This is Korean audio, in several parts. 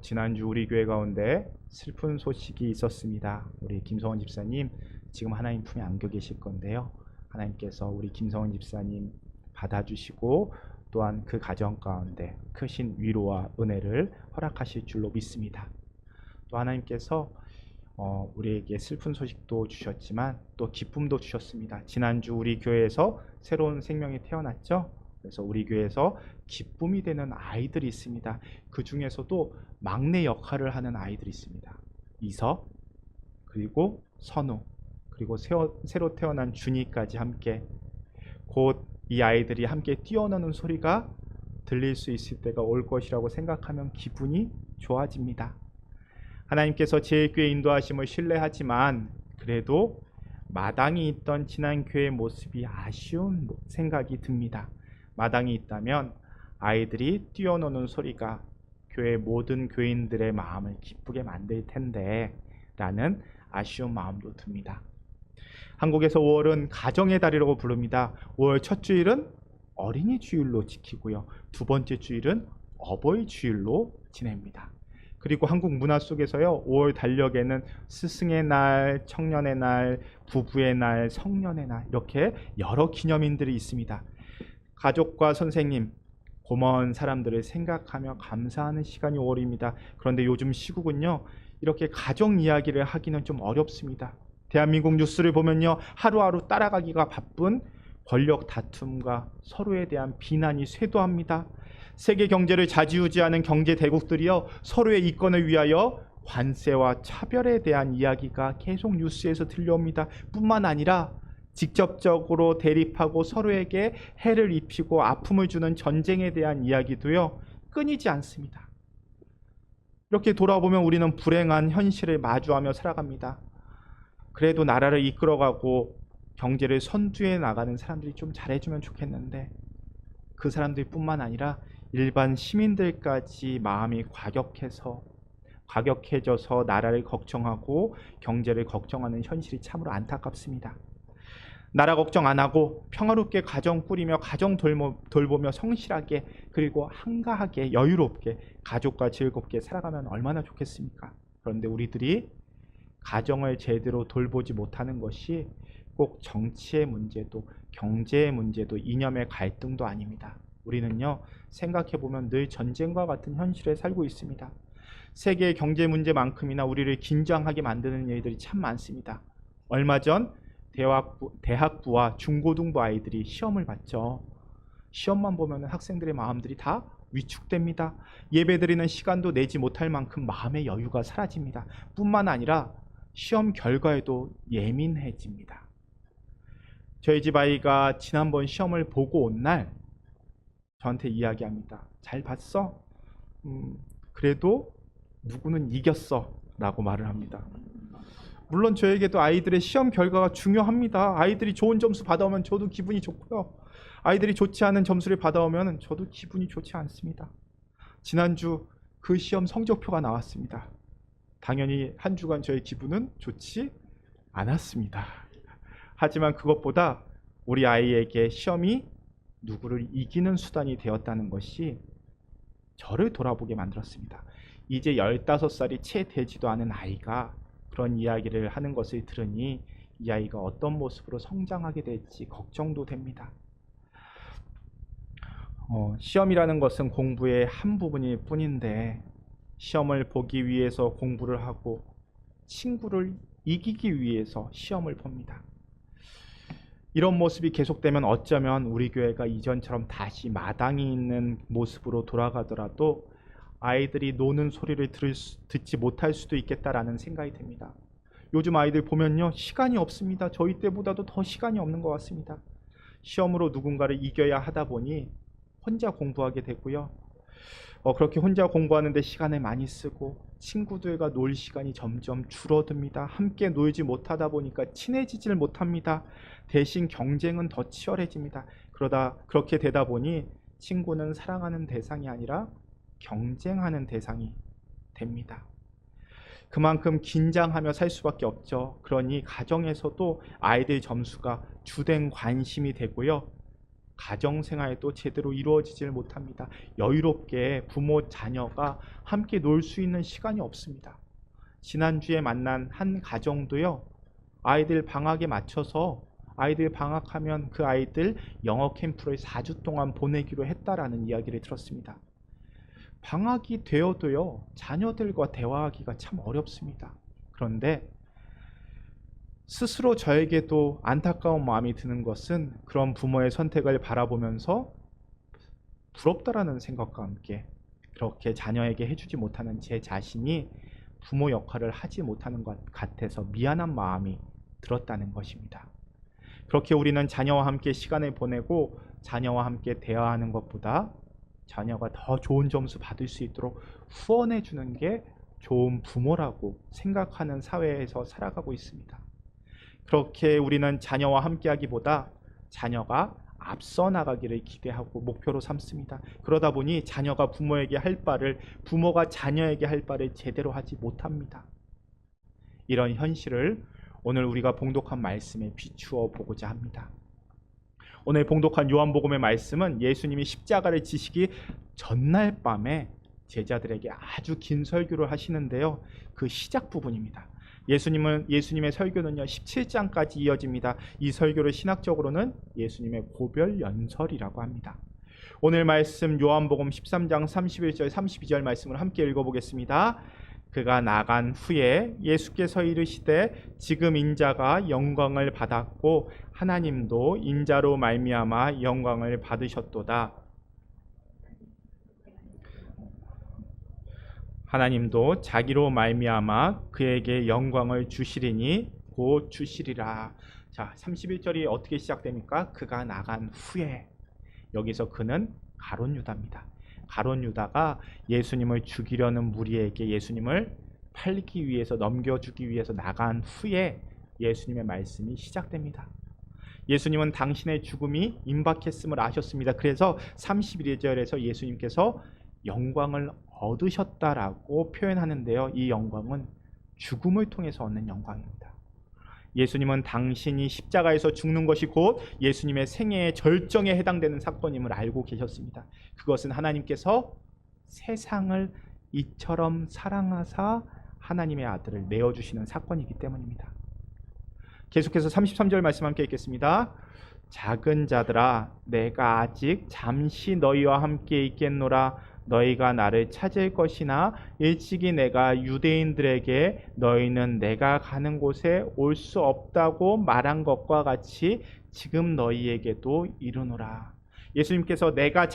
지난주 우리 교회 가운데 슬픈 소식이 있었습니다. 우리 김성원 집사님 지금 하나님 품에 안겨 계실 건데요. 하나님께서 우리 김성원 집사님 받아주시고 또한 그 가정 가운데 크신 위로와 은혜를 허락하실 줄로 믿습니다. 또 하나님께서 우리에게 슬픈 소식도 주셨지만 또 기쁨도 주셨습니다. 지난주 우리 교회에서 새로운 생명이 태어났죠. 그래서 우리 교회에서 기쁨이 되는 아이들이 있습니다. 그 중에서도 막내 역할을 하는 아이들이 있습니다. 이석, 그리고 선우, 그리고 새로 태어난 준이까지 함께 곧 이 아이들이 함께 뛰어노는 소리가 들릴 수 있을 때가 올 것이라고 생각하면 기분이 좋아집니다. 하나님께서 제일교회 인도하심을 신뢰하지만 그래도 마당이 있던 지난 교회의 모습이 아쉬운 생각이 듭니다. 마당이 있다면 아이들이 뛰어노는 소리가 교회 모든 교인들의 마음을 기쁘게 만들 텐데 라는 아쉬운 마음도 듭니다. 한국에서 5월은 가정의 달이라고 부릅니다. 5월 첫 주일은 어린이 주일로 지키고요. 두 번째 주일은 어버이 주일로 지냅니다. 그리고 한국 문화 속에서요, 5월 달력에는 스승의 날, 청년의 날, 부부의 날, 성년의 날 이렇게 여러 기념일들이 있습니다. 가족과 선생님, 고마운 사람들을 생각하며 감사하는 시간이 5월입니다. 그런데 요즘 시국은요, 이렇게 가정 이야기를 하기는 좀 어렵습니다. 대한민국 뉴스를 보면요, 하루하루 따라가기가 바쁜 권력 다툼과 서로에 대한 비난이 쇄도합니다. 세계 경제를 좌지우지하는 경제 대국들이요, 서로의 이권을 위하여 관세와 차별에 대한 이야기가 계속 뉴스에서 들려옵니다. 뿐만 아니라 직접적으로 대립하고 서로에게 해를 입히고 아픔을 주는 전쟁에 대한 이야기도요, 끊이지 않습니다. 이렇게 돌아보면 우리는 불행한 현실을 마주하며 살아갑니다. 그래도 나라를 이끌어가고 경제를 선두에 나가는 사람들이 좀 잘해주면 좋겠는데 그 사람들뿐만 아니라 일반 시민들까지 마음이 과격해져서 나라를 걱정하고 경제를 걱정하는 현실이 참으로 안타깝습니다. 나라 걱정 안 하고 평화롭게 가정 꾸리며 가정 돌보며 성실하게 그리고 한가하게 여유롭게 가족과 즐겁게 살아가면 얼마나 좋겠습니까? 그런데 우리들이 가정을 제대로 돌보지 못하는 것이 꼭 정치의 문제도 경제의 문제도 이념의 갈등도 아닙니다. 우리는요, 생각해보면 늘 전쟁과 같은 현실에 살고 있습니다. 세계의 경제 문제만큼이나 우리를 긴장하게 만드는 일들이 참 많습니다. 얼마 전 대학부와 중고등부 아이들이 시험을 봤죠. 시험만 보면 학생들의 마음들이 다 위축됩니다. 예배드리는 시간도 내지 못할 만큼 마음의 여유가 사라집니다. 뿐만 아니라 시험 결과에도 예민해집니다. 저희 집 아이가 지난번 시험을 보고 온 날 저한테 이야기합니다. 잘 봤어? 그래도 누구는 이겼어 라고 말을 합니다. 물론 저에게도 아이들의 시험 결과가 중요합니다. 아이들이 좋은 점수 받아오면 저도 기분이 좋고요. 아이들이 좋지 않은 점수를 받아오면 저도 기분이 좋지 않습니다. 지난주 그 시험 성적표가 나왔습니다. 당연히 한 주간 저의 기분은 좋지 않았습니다. 하지만 그것보다 우리 아이에게 시험이 누구를 이기는 수단이 되었다는 것이 저를 돌아보게 만들었습니다. 이제 15살이 채 되지도 않은 아이가 그런 이야기를 하는 것을 들으니 이 아이가 어떤 모습으로 성장하게 될지 걱정도 됩니다. 시험이라는 것은 공부의 한 부분일 뿐인데 시험을 보기 위해서 공부를 하고 친구를 이기기 위해서 시험을 봅니다. 이런 모습이 계속되면 어쩌면 우리 교회가 이전처럼 다시 마당이 있는 모습으로 돌아가더라도 아이들이 노는 소리를 듣지 못할 수도 있겠다라는 생각이 듭니다. 요즘 아이들 보면요, 시간이 없습니다. 저희 때보다도 더 시간이 없는 것 같습니다. 시험으로 누군가를 이겨야 하다 보니 혼자 공부하게 되고요. 그렇게 혼자 공부하는데 시간을 많이 쓰고 친구들과 놀 시간이 점점 줄어듭니다. 함께 놀지 못하다 보니까 친해지질 못합니다. 대신 경쟁은 더 치열해집니다. 그렇게 되다 보니 친구는 사랑하는 대상이 아니라 경쟁하는 대상이 됩니다. 그만큼 긴장하며 살 수밖에 없죠. 그러니 가정에서도 아이들 점수가 주된 관심이 되고요. 가정생활도 제대로 이루어지질 못합니다. 여유롭게 부모, 자녀가 함께 놀 수 있는 시간이 없습니다. 지난주에 만난 한 가정도요, 아이들 방학에 맞춰서 아이들 방학하면 그 아이들 영어 캠프를 4주 동안 보내기로 했다라는 이야기를 들었습니다. 방학이 되어도요, 자녀들과 대화하기가 참 어렵습니다. 그런데 스스로 저에게도 안타까운 마음이 드는 것은 그런 부모의 선택을 바라보면서 부럽다라는 생각과 함께 그렇게 자녀에게 해주지 못하는 제 자신이 부모 역할을 하지 못하는 것 같아서 미안한 마음이 들었다는 것입니다. 그렇게 우리는 자녀와 함께 시간을 보내고 자녀와 함께 대화하는 것보다 자녀가 더 좋은 점수 받을 수 있도록 후원해 주는 게 좋은 부모라고 생각하는 사회에서 살아가고 있습니다. 그렇게 우리는 자녀와 함께 하기보다 자녀가 앞서 나가기를 기대하고 목표로 삼습니다. 그러다 보니 자녀가 부모에게 할 바를, 부모가 자녀에게 할 바를 제대로 하지 못합니다. 이런 현실을 오늘 우리가 봉독한 말씀에 비추어 보고자 합니다. 오늘 봉독한 요한복음의 말씀은 예수님이 십자가를 지시기 전날 밤에 제자들에게 아주 긴 설교를 하시는데요, 그 시작 부분입니다. 예수님의 설교는요 17장까지 이어집니다. 이 설교를 신학적으로는 예수님의 고별 연설이라고 합니다. 오늘 말씀 요한복음 13장 31절 32절 말씀을 함께 읽어보겠습니다. 그가 나간 후에 예수께서 이르시되 지금 인자가 영광을 받았고 하나님도 인자로 말미암아 영광을 받으셨도다. 하나님도 자기로 말미암아 그에게 영광을 주시리니 곧 주시리라. 자, 31절이 어떻게 시작됩니까? 그가 나간 후에. 여기서 그는 가룟 유다입니다. 가룟 유다가 예수님을 죽이려는 무리에게 예수님을 팔기 위해서, 넘겨주기 위해서 나간 후에 예수님의 말씀이 시작됩니다. 예수님은 당신의 죽음이 임박했음을 아셨습니다. 그래서 31절에서 예수님께서 영광을 얻으셨다라고 표현하는데요, 이 영광은 죽음을 통해서 얻는 영광입니다. 예수님은 당신이 십자가에서 죽는 것이 곧 예수님의 생애의 절정에 해당되는 사건임을 알고 계셨습니다. 그것은 하나님께서 세상을 이처럼 사랑하사 하나님의 아들을 내어주시는 사건이기 때문입니다. 계속해서 33절 말씀 함께 읽겠습니다. 작은 자들아, 내가 아직 잠시 너희와 함께 있겠노라. 너희가 나를 찾을 것이나 일찍이 내가 유대인들에게 너희는 내가 가는 곳에 올 수 없다고 말한 것과 같이 지금 너희에게도 이르노라. 예수님께서 내가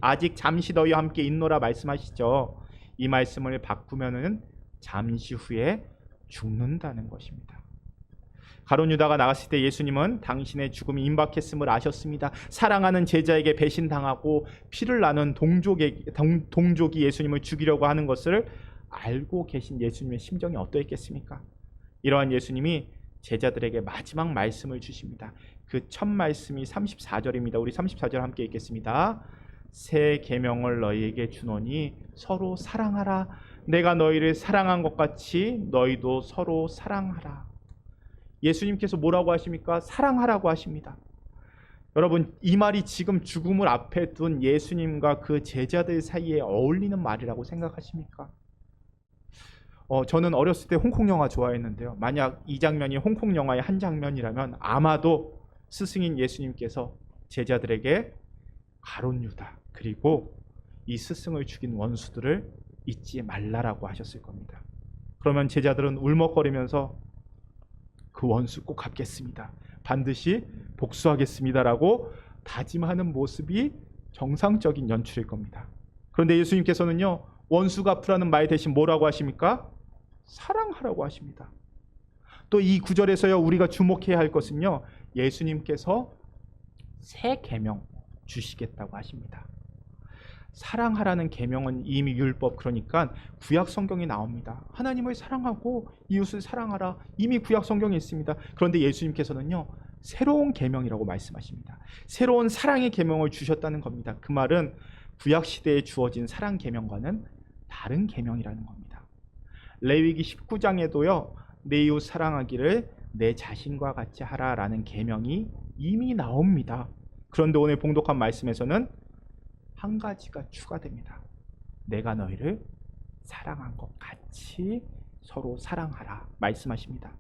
아직 잠시 너희와 함께 있노라 말씀하시죠. 이 말씀을 바꾸면은 잠시 후에 죽는다는 것입니다. 가룟 유다가 나갔을 때 예수님은 당신의 죽음이 임박했음을 아셨습니다. 사랑하는 제자에게 배신당하고 피를 나눈 동족이 예수님을 죽이려고 하는 것을 알고 계신 예수님의 심정이 어떠했겠습니까? 이러한 예수님이 제자들에게 마지막 말씀을 주십니다. 그 첫 말씀이 34절입니다. 우리 34절 함께 읽겠습니다. 새 계명을 너희에게 주노니 서로 사랑하라. 내가 너희를 사랑한 것 같이 너희도 서로 사랑하라. 예수님께서 뭐라고 하십니까? 사랑하라고 하십니다. 여러분, 이 말이 지금 죽음을 앞에 둔 예수님과 그 제자들 사이에 어울리는 말이라고 생각하십니까? 저는 어렸을 때 홍콩 영화 좋아했는데요, 만약 이 장면이 홍콩 영화의 한 장면이라면 아마도 스승인 예수님께서 제자들에게 가룟 유다 그리고 이 스승을 죽인 원수들을 잊지 말라라고 하셨을 겁니다. 그러면 제자들은 울먹거리면서 그 원수 꼭 갚겠습니다, 반드시 복수하겠습니다라고 다짐하는 모습이 정상적인 연출일 겁니다. 그런데 예수님께서는요, 원수 갚으라는 말 대신 뭐라고 하십니까? 사랑하라고 하십니다. 또 이 구절에서요, 우리가 주목해야 할 것은요, 예수님께서 새 계명 주시겠다고 하십니다. 사랑하라는 계명은 이미 율법, 그러니까 구약 성경에 나옵니다. 하나님을 사랑하고 이웃을 사랑하라, 이미 구약 성경에 있습니다. 그런데 예수님께서는요, 새로운 계명이라고 말씀하십니다. 새로운 사랑의 계명을 주셨다는 겁니다. 그 말은 구약 시대에 주어진 사랑 계명과는 다른 계명이라는 겁니다. 레위기 19장에도요 내 이웃 사랑하기를 내 자신과 같이 하라라는 계명이 이미 나옵니다. 그런데 오늘 봉독한 말씀에서는 한 가지가 추가됩니다. 내가 너희를 사랑한 것 같이 서로 사랑하라 말씀하십니다.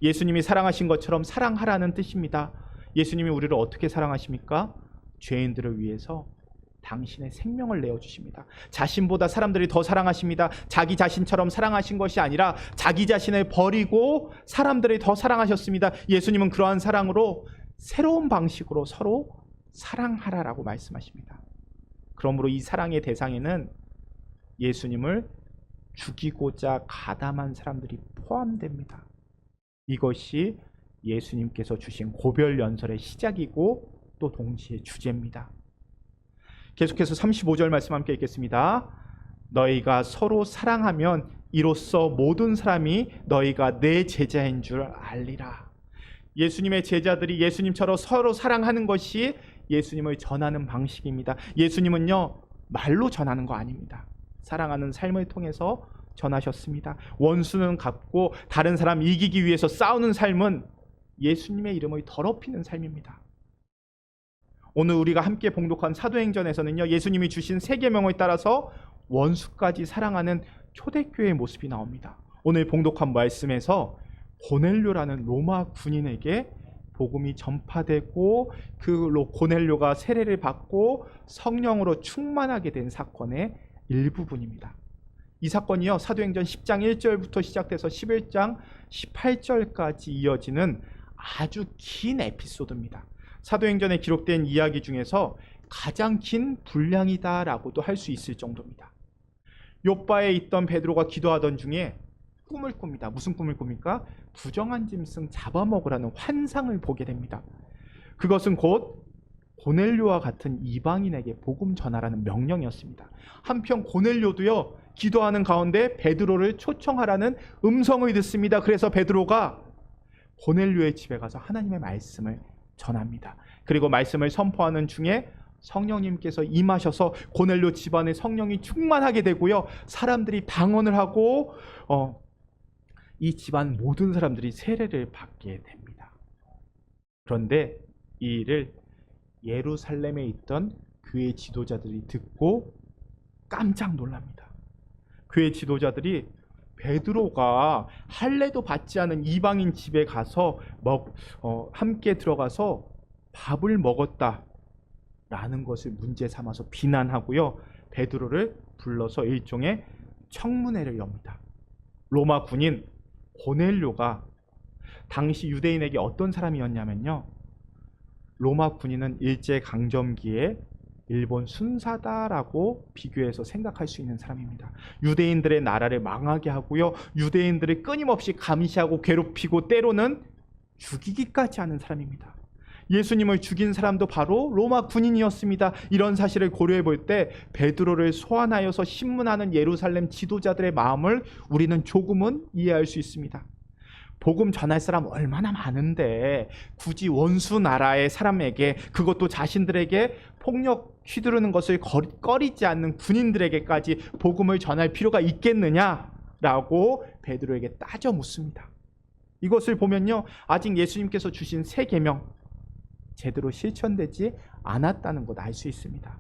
예수님이 사랑하신 것처럼 사랑하라는 뜻입니다. 예수님이 우리를 어떻게 사랑하십니까? 죄인들을 위해서 당신의 생명을 내어주십니다. 자신보다 사람들이 더 사랑하십니다. 자기 자신처럼 사랑하신 것이 아니라 자기 자신을 버리고 사람들이 더 사랑하셨습니다. 예수님은 그러한 사랑으로 새로운 방식으로 서로 사랑하라라고 말씀하십니다. 그러므로 이 사랑의 대상에는 예수님을 죽이고자 가담한 사람들이 포함됩니다. 이것이 예수님께서 주신 고별연설의 시작이고 또 동시에 주제입니다. 계속해서 35절 말씀 함께 읽겠습니다. 너희가 서로 사랑하면 이로써 모든 사람이 너희가 내 제자인 줄 알리라. 예수님의 제자들이 예수님처럼 서로 사랑하는 것이 예수님을 전하는 방식입니다. 예수님은요, 말로 전하는 거 아닙니다. 사랑하는 삶을 통해서 전하셨습니다. 원수는 갚고 다른 사람 이기기 위해서 싸우는 삶은 예수님의 이름을 더럽히는 삶입니다. 오늘 우리가 함께 봉독한 사도행전에서는요, 예수님이 주신 세 계명을 따라서 원수까지 사랑하는 초대교회의 모습이 나옵니다. 오늘 봉독한 말씀에서 고넬료라는 로마 군인에게 복음이 전파되고 그 고넬료가 세례를 받고 성령으로 충만하게 된 사건의 일부분입니다. 이 사건이요, 사도행전 10장 1절부터 시작돼서 11장 18절까지 이어지는 아주 긴 에피소드입니다. 사도행전에 기록된 이야기 중에서 가장 긴 분량이다라고도 할 수 있을 정도입니다. 요바에 있던 베드로가 기도하던 중에 꿈을 꿉니다. 무슨 꿈을 꿉니까? 부정한 짐승 잡아먹으라는 환상을 보게 됩니다. 그것은 곧 고넬료와 같은 이방인에게 복음 전하라는 명령이었습니다. 한편 고넬료도요, 기도하는 가운데 베드로를 초청하라는 음성을 듣습니다. 그래서 베드로가 고넬료의 집에 가서 하나님의 말씀을 전합니다. 그리고 말씀을 선포하는 중에 성령님께서 임하셔서 고넬료 집안에 성령이 충만하게 되고요, 사람들이 방언을 하고 이 집안 모든 사람들이 세례를 받게 됩니다. 그런데 이 일을 예루살렘에 있던 교회 지도자들이 듣고 깜짝 놀랍니다. 교회 지도자들이 베드로가 할례도 받지 않은 이방인 집에 가서 함께 들어가서 밥을 먹었다라는 것을 문제 삼아서 비난하고요, 베드로를 불러서 일종의 청문회를 엽니다. 로마 군인 고넬료가 당시 유대인에게 어떤 사람이었냐면요, 로마 군인은 일제강점기에 일본 순사다라고 비교해서 생각할 수 있는 사람입니다. 유대인들의 나라를 망하게 하고요, 유대인들을 끊임없이 감시하고 괴롭히고 때로는 죽이기까지 하는 사람입니다. 예수님을 죽인 사람도 바로 로마 군인이었습니다. 이런 사실을 고려해 볼 때 베드로를 소환하여서 신문하는 예루살렘 지도자들의 마음을 우리는 조금은 이해할 수 있습니다. 복음 전할 사람 얼마나 많은데 굳이 원수 나라의 사람에게, 그것도 자신들에게 폭력 휘두르는 것을 꺼리지 않는 군인들에게까지 복음을 전할 필요가 있겠느냐라고 베드로에게 따져 묻습니다. 이것을 보면요, 아직 예수님께서 주신 세 계명 제대로 실천되지 않았다는 것 알 수 있습니다.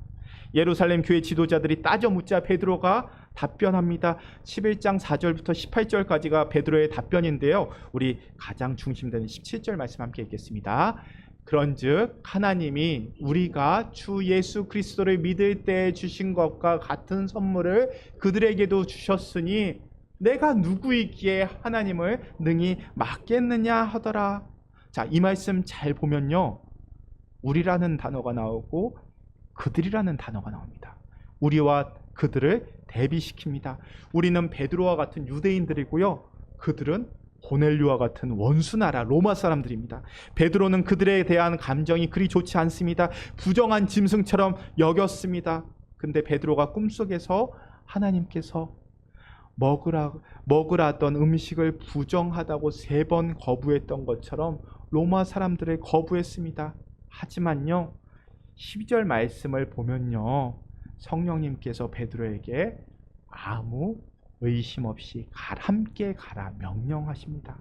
예루살렘 교회 지도자들이 따져 묻자 베드로가 답변합니다. 11장 4절부터 18절까지가 베드로의 답변인데요, 우리 가장 중심되는 17절 말씀 함께 읽겠습니다. 그런즉 하나님이 우리가 주 예수 그리스도를 믿을 때 주신 것과 같은 선물을 그들에게도 주셨으니 내가 누구이기에 하나님을 능히 막겠느냐 하더라. 자, 이 말씀 잘 보면요, 우리라는 단어가 나오고 그들이라는 단어가 나옵니다. 우리와 그들을 대비시킵니다. 우리는 베드로와 같은 유대인들이고요, 그들은 고넬료와 같은 원수나라 로마 사람들입니다. 베드로는 그들에 대한 감정이 그리 좋지 않습니다. 부정한 짐승처럼 여겼습니다. 근데 베드로가 꿈속에서 하나님께서 먹으라던 음식을 부정하다고 3번 거부했던 것처럼 로마 사람들을 거부했습니다. 하지만요, 12절 말씀을 보면요, 성령님께서 베드로에게 아무 의심 없이 함께 가라 명령하십니다.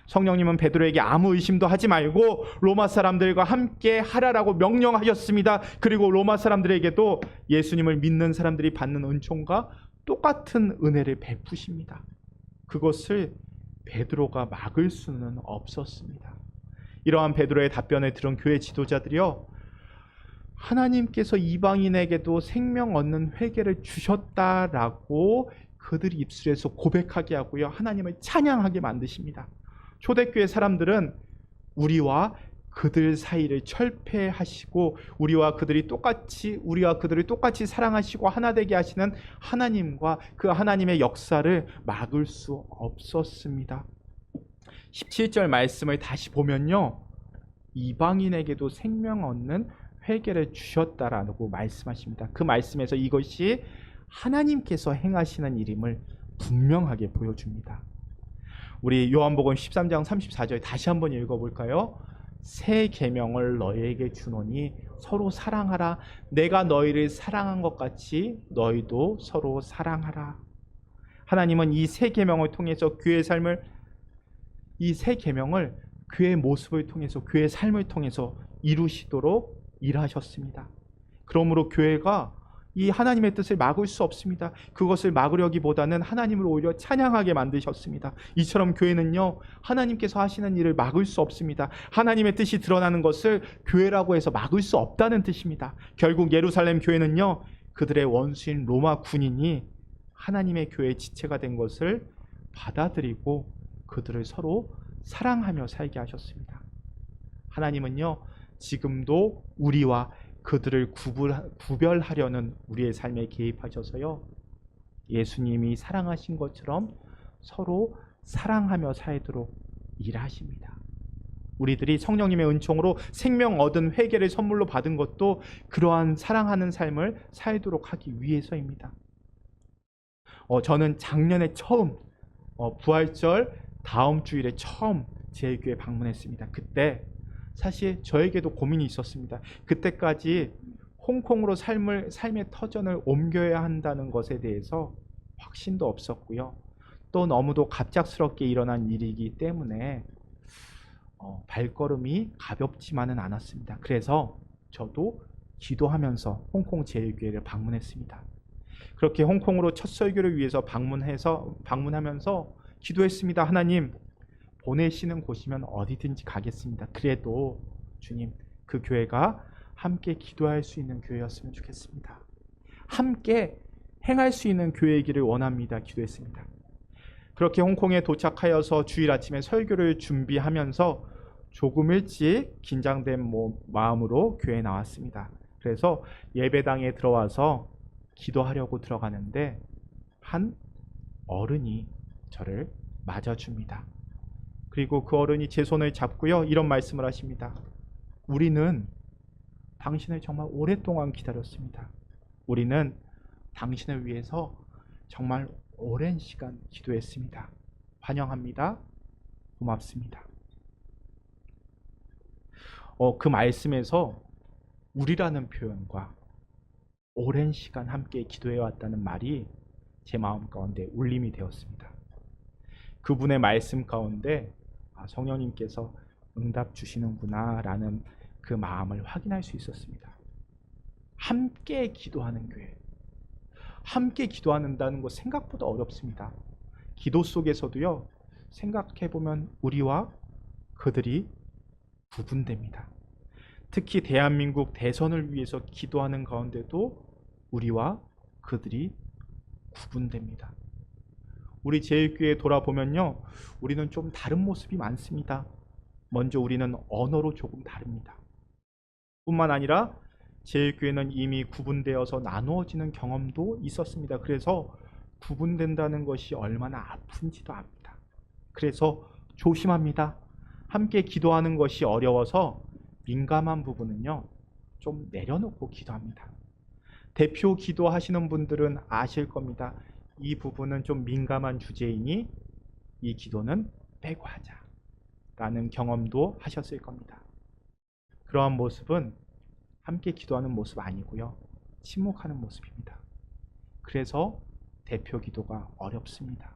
성령님은 베드로에게 아무 의심도 하지 말고 로마 사람들과 함께 하라라고 명령하셨습니다. 그리고 로마 사람들에게도 예수님을 믿는 사람들이 받는 은총과 똑같은 은혜를 베푸십니다. 그것을 베드로가 막을 수는 없었습니다. 이러한 베드로의 답변을 들은 교회 지도자들이요, 하나님께서 이방인에게도 생명 얻는 회개를 주셨다라고 그들이 입술에서 고백하게 하고요, 하나님을 찬양하게 만드십니다. 초대교회 사람들은 우리와 그들 사이를 철폐하시고 우리와 그들을 똑같이 사랑하시고 하나 되게 하시는 하나님과 그 하나님의 역사를 막을 수 없었습니다. 17절 말씀을 다시 보면요, 이방인에게도 생명 얻는 회개를 주셨다라고 말씀하십니다. 그 말씀에서 이것이 하나님께서 행하시는 일임을 분명하게 보여줍니다. 우리 요한복음 13장 34절 다시 한번 읽어볼까요? 새 계명을 너희에게 주노니 서로 사랑하라. 내가 너희를 사랑한 것 같이 너희도 서로 사랑하라. 하나님은 이 새 계명을 통해서 교회의 삶을, 이 새 계명을 교회의 모습을 통해서, 교회의 삶을 통해서 이루시도록 일하셨습니다. 그러므로 교회가 이 하나님의 뜻을 막을 수 없습니다. 그것을 막으려기보다는 하나님을 오히려 찬양하게 만드셨습니다. 이처럼 교회는요, 하나님께서 하시는 일을 막을 수 없습니다. 하나님의 뜻이 드러나는 것을 교회라고 해서 막을 수 없다는 뜻입니다. 결국 예루살렘 교회는요, 그들의 원수인 로마 군인이 하나님의 교회의 지체가 된 것을 받아들이고 그들을 서로 사랑하며 살게 하셨습니다. 하나님은요, 지금도 우리와 그들을 구별하려는 우리의 삶에 개입하셔서요, 예수님이 사랑하신 것처럼 서로 사랑하며 살도록 일하십니다. 우리들이 성령님의 은총으로 생명 얻은 회개를 선물로 받은 것도 그러한 사랑하는 삶을 살도록 하기 위해서입니다. 저는 작년에 처음 부활절 다음 주일에 처음 제 교회 방문했습니다. 그때 사실 저에게도 고민이 있었습니다. 그때까지 홍콩으로 삶의 터전을 옮겨야 한다는 것에 대해서 확신도 없었고요. 또 너무도 갑작스럽게 일어난 일이기 때문에 발걸음이 가볍지만은 않았습니다. 그래서 저도 기도하면서 홍콩 제일교회를 방문했습니다. 그렇게 홍콩으로 첫 설교를 위해서 방문하면서 기도했습니다. 하나님, 보내시는 곳이면 어디든지 가겠습니다. 그래도 주님, 그 교회가 함께 기도할 수 있는 교회였으면 좋겠습니다. 함께 행할 수 있는 교회이기를 원합니다. 기도했습니다. 그렇게 홍콩에 도착하여서 주일 아침에 설교를 준비하면서 조금 일찍 긴장된 마음으로 교회에 나왔습니다. 그래서 예배당에 들어와서 기도하려고 들어가는데 한 어른이 저를 맞아줍니다. 그리고 그 어른이 제 손을 잡고요, 이런 말씀을 하십니다. 우리는 당신을 정말 오랫동안 기다렸습니다. 우리는 당신을 위해서 정말 오랜 시간 기도했습니다. 환영합니다. 고맙습니다. 그 말씀에서 우리라는 표현과 오랜 시간 함께 기도해왔다는 말이 제 마음 가운데 울림이 되었습니다. 그분의 말씀 가운데 성령님께서 응답 주시는구나 라는 그 마음을 확인할 수 있었습니다. 함께 기도하는 교회, 함께 기도한다는 것 생각보다 어렵습니다. 기도 속에서도요, 생각해보면 우리와 그들이 구분됩니다. 특히 대한민국 대선을 위해서 기도하는 가운데도 우리와 그들이 구분됩니다. 우리 제일교회 돌아보면요, 우리는 좀 다른 모습이 많습니다. 먼저 우리는 언어로 조금 다릅니다. 뿐만 아니라 제일교회는 이미 구분되어서 나누어지는 경험도 있었습니다. 그래서 구분된다는 것이 얼마나 아픈지도 압니다. 그래서 조심합니다. 함께 기도하는 것이 어려워서 민감한 부분은요, 좀 내려놓고 기도합니다. 대표 기도하시는 분들은 아실 겁니다. 이 부분은 좀 민감한 주제이니 이 기도는 빼고 하자 라는 경험도 하셨을 겁니다. 그러한 모습은 함께 기도하는 모습 아니고요, 침묵하는 모습입니다. 그래서 대표 기도가 어렵습니다.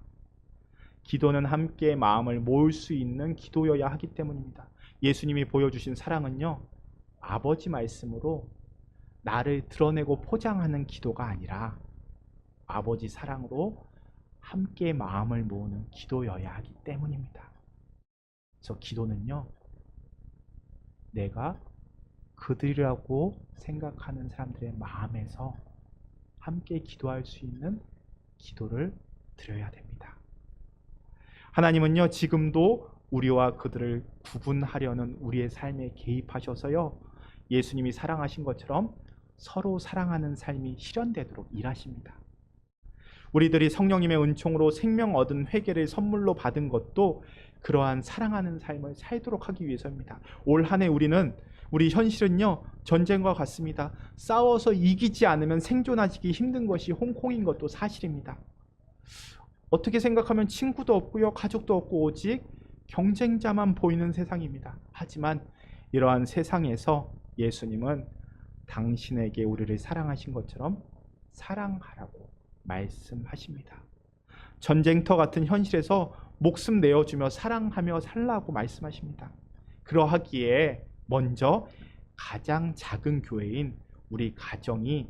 기도는 함께 마음을 모을 수 있는 기도여야 하기 때문입니다. 예수님이 보여주신 사랑은요, 아버지 말씀으로 나를 드러내고 포장하는 기도가 아니라 아버지 사랑으로 함께 마음을 모으는 기도여야 하기 때문입니다. 그래서 기도는요, 내가 그들이라고 생각하는 사람들의 마음에서 함께 기도할 수 있는 기도를 드려야 됩니다. 하나님은요, 지금도 우리와 그들을 구분하려는 우리의 삶에 개입하셔서요, 예수님이 사랑하신 것처럼 서로 사랑하는 삶이 실현되도록 일하십니다. 우리들이 성령님의 은총으로 생명 얻은 회개를 선물로 받은 것도 그러한 사랑하는 삶을 살도록 하기 위해서입니다. 올 한 해 우리 현실은요, 전쟁과 같습니다. 싸워서 이기지 않으면 생존하기 힘든 것이 홍콩인 것도 사실입니다. 어떻게 생각하면 친구도 없고요, 가족도 없고 오직 경쟁자만 보이는 세상입니다. 하지만 이러한 세상에서 예수님은 당신에게 우리를 사랑하신 것처럼 사랑하라고 말씀하십니다. 전쟁터 같은 현실에서 목숨 내어주며 사랑하며 살라고 말씀하십니다. 그러하기에 먼저 가장 작은 교회인 우리 가정이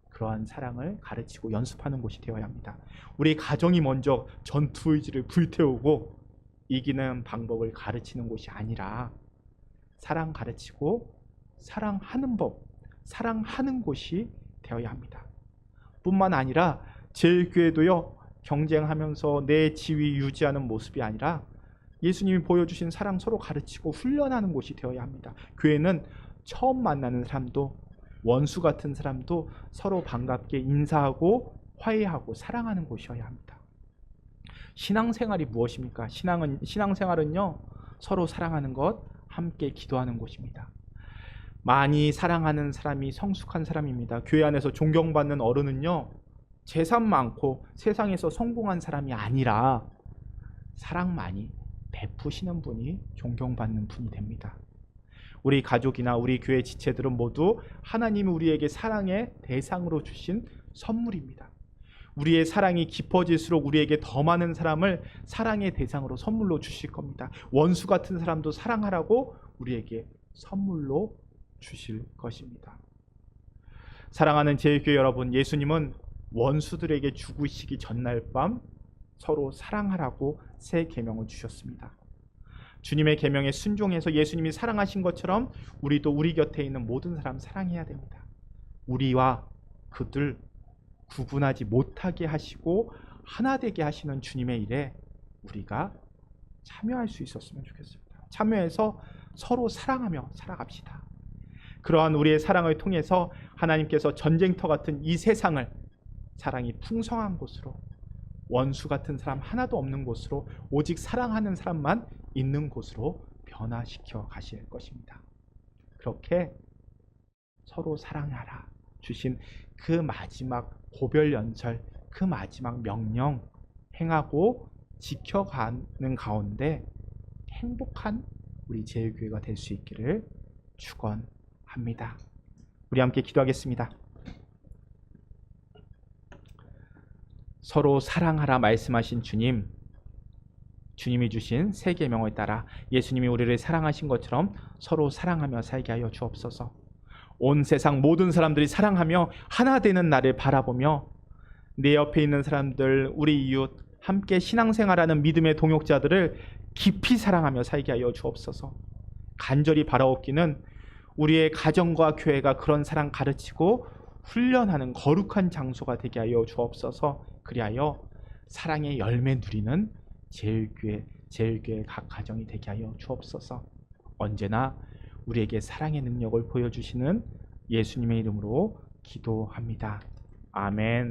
그러한 사랑을 가르치고 연습하는 곳이 되어야 합니다. 우리 가정이 먼저 전투 의지를 불태우고 이기는 방법을 가르치는 곳이 아니라 사랑 가르치고 사랑하는 법, 사랑하는 곳이 되어야 합니다. 뿐만 아니라 제일교회도요, 경쟁하면서 내 지위 유지하는 모습이 아니라 예수님이 보여주신 사랑 서로 가르치고 훈련하는 곳이 되어야 합니다. 교회는 처음 만나는 사람도 원수 같은 사람도 서로 반갑게 인사하고 화해하고 사랑하는 곳이어야 합니다. 신앙생활이 무엇입니까? 신앙생활은요, 서로 사랑하는 것, 함께 기도하는 곳입니다. 많이 사랑하는 사람이 성숙한 사람입니다. 교회 안에서 존경받는 어른은요, 재산 많고 세상에서 성공한 사람이 아니라 사랑 많이 베푸시는 분이 존경받는 분이 됩니다. 우리 가족이나 우리 교회 지체들은 모두 하나님이 우리에게 사랑의 대상으로 주신 선물입니다. 우리의 사랑이 깊어질수록 우리에게 더 많은 사람을 사랑의 대상으로 선물로 주실 겁니다. 원수 같은 사람도 사랑하라고 우리에게 선물로 주실 것입니다. 사랑하는 제일교회 여러분, 예수님은 원수들에게 죽으시기 전날 밤 서로 사랑하라고 새 계명을 주셨습니다. 주님의 계명에 순종해서 예수님이 사랑하신 것처럼 우리도 우리 곁에 있는 모든 사람 사랑해야 됩니다. 우리와 그들 구분하지 못하게 하시고 하나 되게 하시는 주님의 일에 우리가 참여할 수 있었으면 좋겠습니다. 참여해서 서로 사랑하며 살아갑시다. 그러한 우리의 사랑을 통해서 하나님께서 전쟁터 같은 이 세상을 사랑이 풍성한 곳으로, 원수 같은 사람 하나도 없는 곳으로, 오직 사랑하는 사람만 있는 곳으로 변화시켜 가실 것입니다. 그렇게 서로 사랑하라 주신 그 마지막 고별연설, 그 마지막 명령 행하고 지켜가는 가운데 행복한 우리 제일교회가 될 수 있기를 축원합니다. 우리 함께 기도하겠습니다. 서로 사랑하라 말씀하신 주님, 주님이 주신 새 계명을 따라 예수님이 우리를 사랑하신 것처럼 서로 사랑하며 살게 하여 주옵소서. 온 세상 모든 사람들이 사랑하며 하나 되는 나를 바라보며 내 옆에 있는 사람들, 우리 이웃, 함께 신앙생활하는 믿음의 동역자들을 깊이 사랑하며 살게 하여 주옵소서. 간절히 바라옵기는 우리의 가정과 교회가 그런 사랑 가르치고 훈련하는 거룩한 장소가 되게 하여 주옵소서. 그리하여 사랑의 열매 누리는 제일교회 각 가정이 되게 하여 주옵소서. 언제나 우리에게 사랑의 능력을 보여주시는 예수님의 이름으로 기도합니다. 아멘.